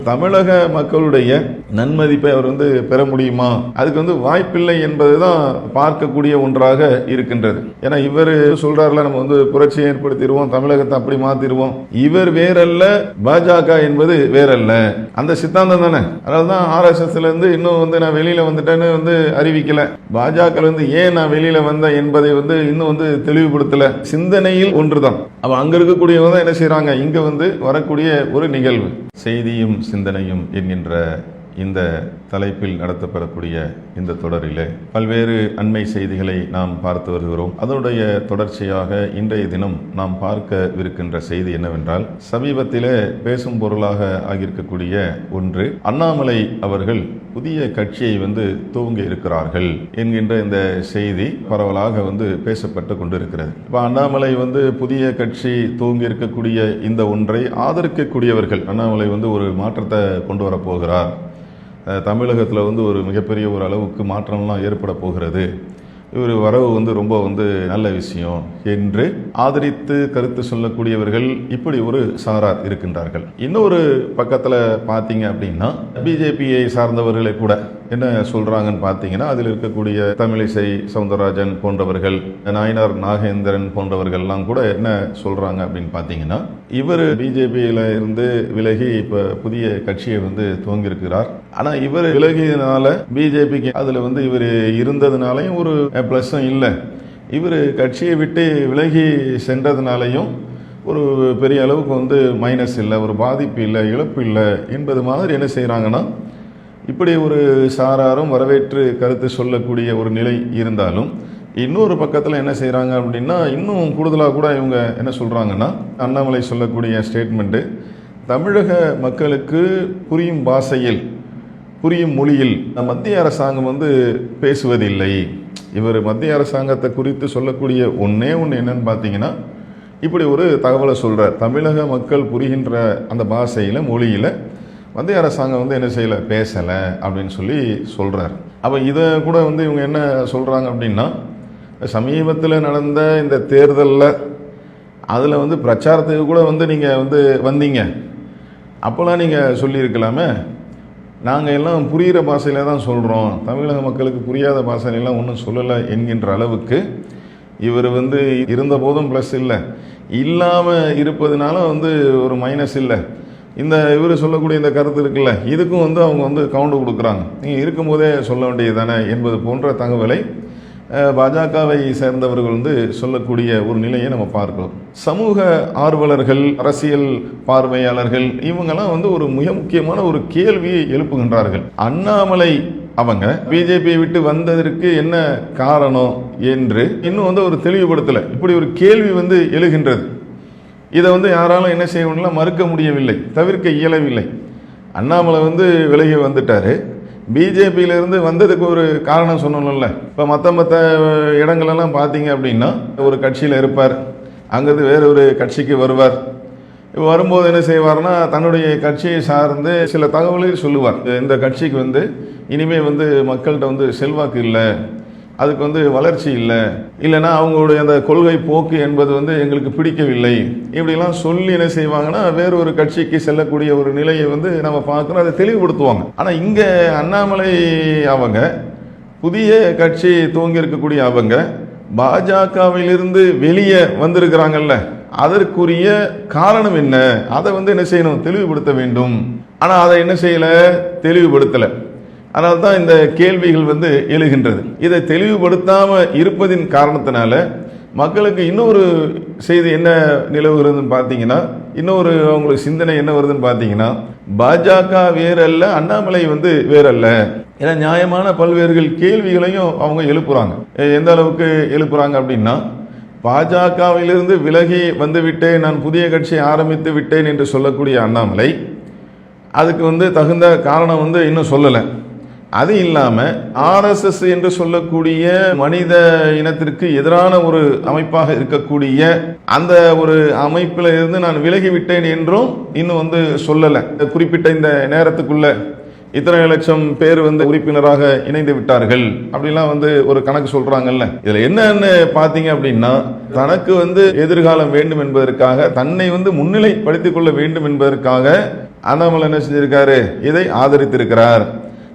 தமிழக மக்களுடைய நன்மதிப்பை அவர் பெற முடியுமா? அதுக்கு வாய்ப்பில்லை என்பதுதான் பார்க்கக்கூடிய ஒன்றாக இருக்கின்றது. ஏன்னா இவர் சொல்றாருல, நம்ம புரட்சியை ஏற்படுத்திடுவோம், தமிழகத்தை அப்படி மாத்திடுவோம். இவர் வேறல்ல, பாஜக என்பது வேறல்ல. அந்த சித்தாந்தம் தானே. அதனால்தான் RSSல இருந்து இன்னும் நான் வெளியில வந்துட்டேன்னு அறிவிக்கல. பாஜக ஏன் நான் வெளியில வந்தேன் என்பதை இன்னும் தெளிவுபடுத்தல. சிந்தனையில் ஒன்றுதான். அப்ப அங்க இருக்கக்கூடியவங்க தான் என்ன செய்யறாங்க, இங்க வரக்கூடிய ஒரு நிகழ்வு. செய்தியும் சிந்தனையும் என்கின்ற இந்த தலைப்பில் நடத்தப்படக்கூடிய இந்த தொடரிலே பல்வேறு அண்மை செய்திகளை நாம் பார்த்து வருகிறோம். அதனுடைய தொடர்ச்சியாக இன்றைய தினம் நாம் பார்க்கவிருக்கின்ற செய்தி என்னவென்றால், சமீபத்திலே பேசும் பொருளாக ஆகியிருக்கக்கூடிய ஒன்று, அண்ணாமலை அவர்கள் புதிய கட்சியை துவங்கி இருக்கிறார்கள் என்கின்ற இந்த செய்தி பரவலாக பேசப்பட்டு கொண்டிருக்கிறது. இப்போ அண்ணாமலை புதிய கட்சி துவங்கி இருக்கக்கூடிய இந்த ஒன்றை ஆதரிக்கக்கூடியவர்கள், அண்ணாமலை ஒரு மாற்றத்தை கொண்டு வரப்போகிறார், தமிழகத்தில் ஒரு மிகப்பெரிய ஒரு அளவுக்கு மாற்றம்லாம் ஏற்பட போகிறது, இவர் வரவு ரொம்ப நல்ல விஷயம் என்று ஆதரித்து கருத்து சொல்லக்கூடியவர்கள் இப்படி ஒரு சாரார் இருக்கின்றார்கள். இன்னொரு பக்கத்தில் பார்த்தீங்க அப்படின்னா, பிஜேபியை சார்ந்தவர்களை கூட என்ன சொல்றாங்கன்னு பார்த்தீங்கன்னா, அதில் இருக்கக்கூடிய தமிழிசை சவுந்தரராஜன் போன்றவர்கள், நாயனார் நாகேந்திரன் போன்றவர்கள்லாம் கூட என்ன சொல்றாங்க அப்படின்னு பார்த்தீங்கன்னா, இவர் பிஜேபியில இருந்து விலகி இப்ப புதிய கட்சியை துவங்கியிருக்கிறார். ஆனா இவர் விலகியதுனால பிஜேபிக்கு அதுல இவர் இருந்ததுனாலையும் ஒரு பிளஸும் இல்லை, இவர் கட்சியை விட்டு விலகி சென்றதுனாலையும் ஒரு பெரிய அளவுக்கு மைனஸ் இல்லை, ஒரு பாதிப்பு இல்லை, இழப்பு இல்லை என்பது மாதிரி என்ன செய்யறாங்கன்னா, இப்படி ஒரு சாராரும் வரவேற்று கருத்து சொல்லக்கூடிய ஒரு நிலை இருந்தாலும், இன்னொரு பக்கத்தில் என்ன செய்கிறாங்க அப்படின்னா, இன்னும் கூடுதலாக கூட இவங்க என்ன சொல்கிறாங்கன்னா, அண்ணாமலை சொல்லக்கூடிய ஸ்டேட்மெண்ட்டு, தமிழக மக்களுக்கு புரியும் பாஷையில் புரியும் மொழியில் மத்திய அரசாங்கம் பேசுவதில்லை. இவர் மத்திய அரசாங்கத்தை குறித்து சொல்லக்கூடிய ஒன்று என்னன்னு பார்த்தீங்கன்னா, இப்படி ஒரு தகவலை சொல்கிறார். தமிழக மக்கள் புரிகின்ற அந்த பாஷையில் மொழியில் மத்திய அரசாங்கம் என்ன செய்யலை, பேசலை அப்படின்னு சொல்லி சொல்கிறார். அப்போ இதை கூட இவங்க என்ன சொல்கிறாங்க அப்படின்னா, சமீபத்தில் நடந்த இந்த தேர்தலில் அதில் பிரச்சாரத்துக்கு கூட நீங்கள் வந்தீங்க, அப்போல்லாம் நீங்கள் சொல்லியிருக்கலாமே, நாங்கள் எல்லாம் புரிகிற பாஷையில் தான் சொல்கிறோம், தமிழக மக்களுக்கு புரியாத பாஷையிலாம் ஒன்றும் சொல்லலை என்கின்ற அளவுக்கு இவர் இருந்த போதும் ப்ளஸ் இல்லை, இல்லாமல் இருப்பதுனால ஒரு மைனஸ் இல்லை. இந்த இவர் சொல்லக்கூடிய இந்த கருத்து இருக்குல்ல, இதுக்கும் அவங்க கவுண்ட் கொடுக்குறாங்க, நீங்கள் இருக்கும்போதே சொல்ல வேண்டியது தானே என்பது போன்ற தகவலை பாஜகவை சேர்ந்தவர்கள் சொல்லக்கூடிய ஒரு நிலையை நம்ம பார்க்கிறோம். சமூக ஆர்வலர்கள், அரசியல் பார்வையாளர்கள் இவங்கெல்லாம் ஒரு மிக முக்கியமான ஒரு கேள்வியை எழுப்புகின்றார்கள். அண்ணாமலை அவங்க பிஜேபியை விட்டு வந்ததற்கு என்ன காரணம் என்று இன்னும் ஒரு தெளிவுபடுத்தலை. இப்படி ஒரு கேள்வி எழுகின்றது. இதை யாராலும் என்ன செய்யணும்னா மறுக்க முடியவில்லை, தவிர்க்க இயலவில்லை. அண்ணாமலை விலகி வந்துட்டாரு, பிஜேபியிலிருந்து வந்ததுக்கு ஒரு காரணம் சொன்னோம்ல. இப்போ மற்ற இடங்களெல்லாம் பார்த்தீங்க அப்படின்னா, ஒரு கட்சியில் இருப்பார், அங்கேருந்து வேற ஒரு கட்சிக்கு வருவார். இப்போ வரும்போது என்ன செய்வார்னா, தன்னுடைய கட்சியை சார்ந்து சில தகவலை சொல்லுவார். இந்த கட்சிக்கு இனிமேல் மக்கள்கிட்ட செல்வாக்கு இல்லை, அதுக்கு வளர்ச்சி இல்லை, இல்லைன்னா அவங்களுடைய அந்த கொள்கை போக்கு என்பது எங்களுக்கு பிடிக்கவில்லை, இப்படிலாம் சொல்லி என்ன செய்வாங்கன்னா வேற ஒரு கட்சிக்கு செல்லக்கூடிய ஒரு நிலையை நம்ம பார்க்குறோம், அதை தெளிவுபடுத்துவாங்க. ஆனால் இங்கே அண்ணாமலை அவங்க புதிய கட்சி துவங்கி இருக்கக்கூடிய அவங்க பாஜகவிலிருந்து வெளியே வந்திருக்கிறாங்கல்ல, அதற்குரிய காரணம் என்ன, அதை என்ன செய்யணும், தெளிவுபடுத்த வேண்டும். ஆனால் அதை என்ன செய்யலை, தெளிவுபடுத்தலை. அதனால தான் இந்த கேள்விகள் எழுகின்றது. இதை தெளிவுபடுத்தாம இருப்பதின் காரணத்தினால மக்களுக்கு இன்னொரு செய்தி என்ன நிலவுகிறதுன்னு பார்த்தீங்கன்னா, இன்னொரு அவங்களுக்கு சிந்தனை என்ன வருதுன்னு பார்த்தீங்கன்னா, பாஜக வேறல்ல, அண்ணாமலை வேறல்ல. ஏன்னா நியாயமான பல்வேறு கேள்விகளையும் அவங்க எழுப்புறாங்க. எந்த அளவுக்கு எழுப்புறாங்க அப்படின்னா, பாஜகவிலிருந்து விலகி வந்துவிட்டேன், நான் புதிய கட்சியை ஆரம்பித்து விட்டேன் என்று சொல்லக்கூடிய அண்ணாமலை அதுக்கு தகுந்த காரணம் இன்னும் சொல்லலை. அது இல்லாமல் RSS என்று சொல்லக்கூடிய மனித இனத்திற்கு எதிரான ஒரு அமைப்பாக இருக்கக்கூடிய அந்த ஒரு அமைப்பில் இருந்து நான் விலகிவிட்டேன் என்றும் இன்னும் சொல்லலை. குறிப்பிட்ட இந்த நேரத்துக்குள்ள இத்தனை லட்சம் பேர் உறுப்பினராக இணைந்து விட்டார்கள் அப்படிலாம் ஒரு கணக்கு சொல்றாங்கல்ல. இதுல என்னன்னு பாத்தீங்க அப்படின்னா, தனக்கு எதிர்காலம் வேண்டும் என்பதற்காக, தன்னை முன்னிலைப்படுத்திக் கொள்ள வேண்டும் என்பதற்காக அண்ணாமலை என்ன செஞ்சிருக்காரு, இதை ஆதரித்திருக்கிறார்.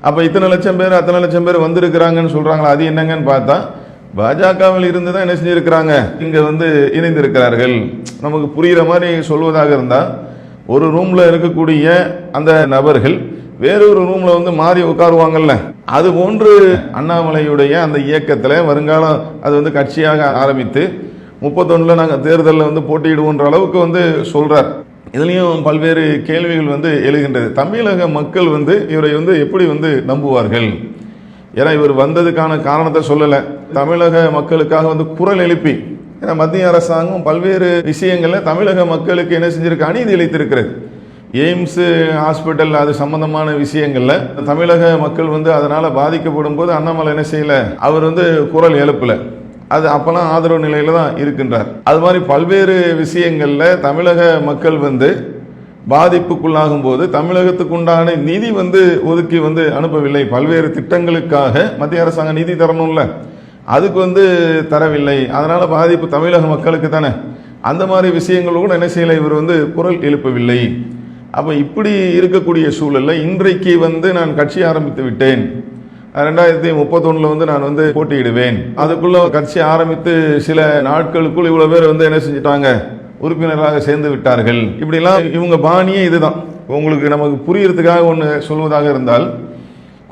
அப்ப இத்தனை லட்சம் பேர் அத்தனை லட்சம் பேர் வந்திருக்கிறாங்கன்னு சொல்றாங்களா, அது என்னங்கன்னு பார்த்தா பாஜகவில் இருந்து தான் என்ன செஞ்சிருக்கிறாங்க, இங்க இணைந்திருக்கிறார்கள். நமக்கு புரிகிற மாதிரி சொல்வதாக இருந்தா, ஒரு ரூம்ல இருக்கக்கூடிய அந்த நபர்கள் வேறொரு ரூம்ல மாறி உட்காருவாங்கல்ல, அது போன்று அண்ணாமலையுடைய அந்த இயக்கத்தில் வருங்காலம் அது கட்சியாக ஆரம்பித்து 31 நாங்கள் தேர்தலில் போட்டியிடுவோன்ற அளவுக்கு சொல்றார். இதுலேயும் பல்வேறு கேள்விகள் எழுகின்றது. தமிழக மக்கள் இவரை எப்படி நம்புவார்கள்? ஏன்னா இவர் வந்ததுக்கான காரணத்தை சொல்லலை, தமிழக மக்களுக்காக குரல் எழுப்பி, ஏன்னா மத்திய அரசாங்கம் பல்வேறு விஷயங்களில் தமிழக மக்களுக்கு என்ன செஞ்சிருக்கு, அநீதி இழைத்திருக்கிறது. எய்ம்ஸ் ஹாஸ்பிட்டல் அது சம்பந்தமான விஷயங்களில் தமிழக மக்கள் அதனால் பாதிக்கப்படும் போது அண்ணாமலை என்ன செய்யலை, அவர் குரல் எழுப்பலை. அது அப்போலாம் ஆதரவு நிலையில் தான் இருக்கின்றார். அது மாதிரி பல்வேறு விஷயங்களில் தமிழக மக்கள் பாதிப்புக்குள்ளாகும் போது தமிழகத்துக்கு உண்டான நிதி ஒதுக்கி அனுப்பவில்லை. பல்வேறு திட்டங்களுக்காக மத்திய அரசாங்கம் நிதி தரணும்ல, அதுக்கு தரவில்லை. அதனால பாதிப்பு தமிழக மக்களுக்கு தானே. அந்த மாதிரி விஷயங்களோடு என்ன செய்யலை, இவர் குரல் எழுப்பவில்லை. அப்போ இப்படி இருக்கக்கூடிய சூழலில் இன்றைக்கு நான் கட்சி ஆரம்பித்து விட்டேன், 2031 நான் போட்டியிடுவேன், அதுக்குள்ள கட்சி ஆரம்பித்து சில நாட்களுக்குள் இவ்வளவு பேர் என்ன செஞ்சிட்டாங்க, உறுப்பினராக சேர்ந்து விட்டார்கள். இப்படிலாம் இவங்க பாணியே இதுதான். உங்களுக்கு நமக்கு புரியறதுக்காக ஒன்று சொல்வதாக இருந்தால்,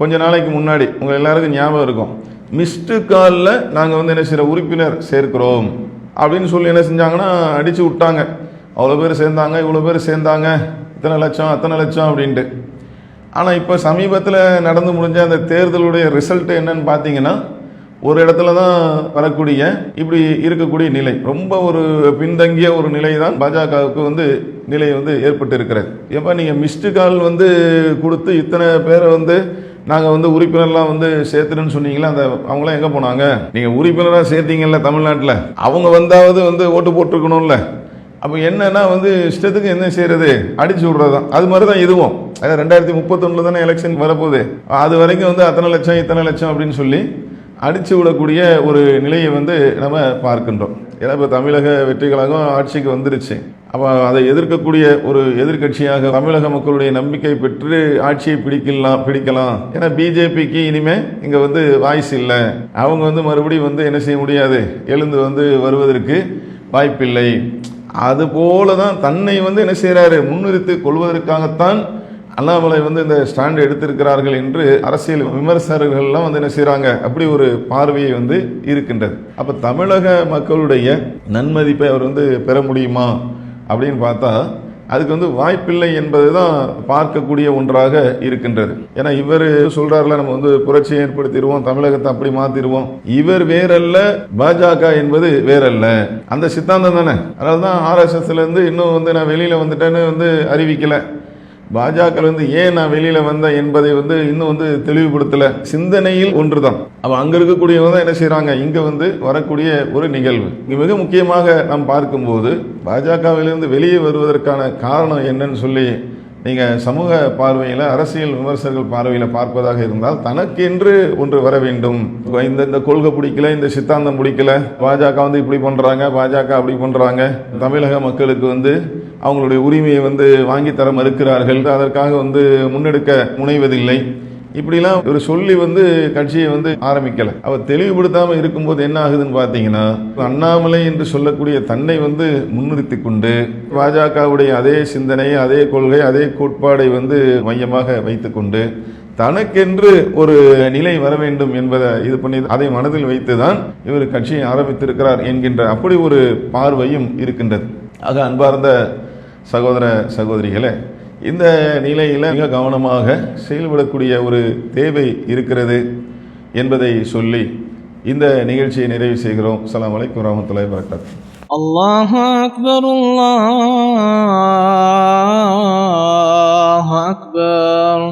கொஞ்ச நாளைக்கு முன்னாடி உங்கள் எல்லாருக்கும் ஞாபகம் இருக்கும், மிஸ்டு காலில் நாங்கள் என்ன செய்கிற உறுப்பினர் சேர்க்கிறோம் அப்படின்னு சொல்லி என்ன செஞ்சாங்கன்னா அடித்து விட்டாங்க. அவ்வளோ பேர் சேர்ந்தாங்க, இவ்வளோ பேர் சேர்ந்தாங்க, இத்தனை லட்சம் அத்தனை லட்சம் அப்படின்ட்டு. ஆனால் இப்போ சமீபத்தில் நடந்து முடிஞ்ச அந்த தேர்தலுடைய ரிசல்ட் என்னன்னு பார்த்தீங்கன்னா, ஒரு இடத்துல தான் வரக்கூடிய இப்படி இருக்கக்கூடிய நிலை, ரொம்ப ஒரு பின்தங்கிய ஒரு நிலை தான் பாஜகவுக்கு நிலை ஏற்பட்டு இருக்கிறது. எப்போ நீங்கள் மிஸ்டு கால் கொடுத்து இத்தனை பேரை நாங்கள் உறுப்பினர்லாம் சேர்த்துன்னு சொன்னீங்களா, அந்த அவங்களாம் எங்கே போனாங்க? நீங்கள் உறுப்பினராக சேர்த்தீங்கல்ல தமிழ்நாட்டில், அவங்க வந்தாவது ஓட்டு போட்டிருக்கணும்ல. அப்போ என்னன்னா இஷ்டத்துக்கு என்ன செய்யறது, அடிச்சு விடுறது தான். அது மாதிரி தான் இதுவும் 2031 தானே எலெக்ஷன் வரப்போகுது. அது வரைக்கும் அத்தனை லட்சம் இத்தனை லட்சம் அப்படின்னு சொல்லி அடிச்சு விடக்கூடிய ஒரு நிலையை நம்ம பார்க்கின்றோம். ஏன்னா இப்போ தமிழக வெற்றி கழகம் ஆட்சிக்கு வந்துருச்சு. அப்போ அதை எதிர்க்கக்கூடிய ஒரு எதிர்கட்சியாக தமிழக மக்களுடைய நம்பிக்கை பெற்று ஆட்சியை பிடிக்கலாம். ஏன்னா பிஜேபிக்கு இனிமே இங்கே வாய்ஸ் இல்லை, அவங்க மறுபடியும் என்ன செய்ய முடியாது, எழுந்து வருவதற்கு வாய்ப்பில்லை. அது போல தான் தன்னை என்ன செய்கிறாரு, முன்னிறுத்தி கொள்வதற்காகத்தான் அண்ணாமலை இந்த ஸ்டாண்ட் எடுத்திருக்கிறார்கள் என்று அரசியல் விமர்சகர்கள்லாம் என்ன செய்கிறாங்க, அப்படி ஒரு பார்வையை இருக்கின்றது. அப்போ தமிழக மக்களுடைய நன்மதிப்பை அவர் பெற முடியுமா அப்படின்னு பார்த்தா அதுக்கு வாய்ப்பில்லை என்பது தான் பார்க்கக்கூடிய ஒன்றாக இருக்கின்றது. ஏன்னா இவர் சொல்றாருல, நம்ம புரட்சியை ஏற்படுத்திடுவோம், தமிழகத்தை அப்படி மாத்திடுவோம். இவர் வேறல்ல, பாஜக என்பது வேறல்ல, அந்த சித்தாந்தம் தானே. அதனால்தான் RSSல இன்னும் நான் வெளியில வந்துட்டேன்னு அறிவிக்கல. பாஜக ஏன் நான் வெளியில வந்தேன் என்பதை இன்னும் தெளிவுபடுத்தல. சிந்தனையில் ஒன்றுதான். அப்ப அங்க இருக்கக்கூடியவங்க தான் என்ன செய்யறாங்க, இங்க வரக்கூடிய ஒரு நிகழ்வு. இங்க மிக முக்கியமாக நாம் பார்க்கும்போது பாஜகவிலிருந்து வெளியே வருவதற்கான காரணம் என்னன்னு சொல்லி நீங்க சமூக பார்வையில, அரசியல் விமர்சகர்கள் பார்வையில பார்ப்பதாக இருந்தால், தனக்கென்று ஒன்று வர வேண்டும். இந்த கொள்கை பிடிக்கல, இந்த சித்தாந்தம் பிடிக்கல, பாஜக இப்படி பண்றாங்க, பாஜக அப்படி பண்றாங்க, தமிழக மக்களுக்கு அவங்களுடைய உரிமையை வாங்கி தர மறுக்கிறார்கள், அதற்காக முன்னெடுக்க முனைவதில்லை, இப்படிலாம் ஒரு சொல்லி கட்சியை ஆரம்பிக்கல. அவர் தெளிவுபடுத்தாம இருக்கும்போது என்ன ஆகுதுன்னு பார்த்தீங்கன்னா, அண்ணாமலை என்று சொல்லக்கூடிய தன்னை முன்னிறுத்தி கொண்டு பாஜகவுடைய அதே சிந்தனை, அதே கொள்கை, அதே கோட்பாடை மையமாக வைத்துக்கொண்டு தனக்கென்று ஒரு நிலை வர வேண்டும் என்பதை இது பண்ணி அதை மனதில் வைத்துதான் இவர் கட்சியை ஆரம்பித்திருக்கிறார் என்கின்ற அப்படி ஒரு பார்வையும் இருக்கின்றது. ஆக அன்பார்ந்த சகோதர சகோதரிகளே, இந்த நிலையில் மிக கவனமாக செயல்படக்கூடிய ஒரு தேவை இருக்கிறது என்பதை சொல்லி இந்த நிகழ்ச்சியை நிறைவு செய்கிறோம். அஸ்ஸலாமு அலைக்கும் வரஹ்மத்துல்லாஹி வபரகாத்துஹு. அல்லாஹு அக்பர், அல்லாஹு அக்பர்.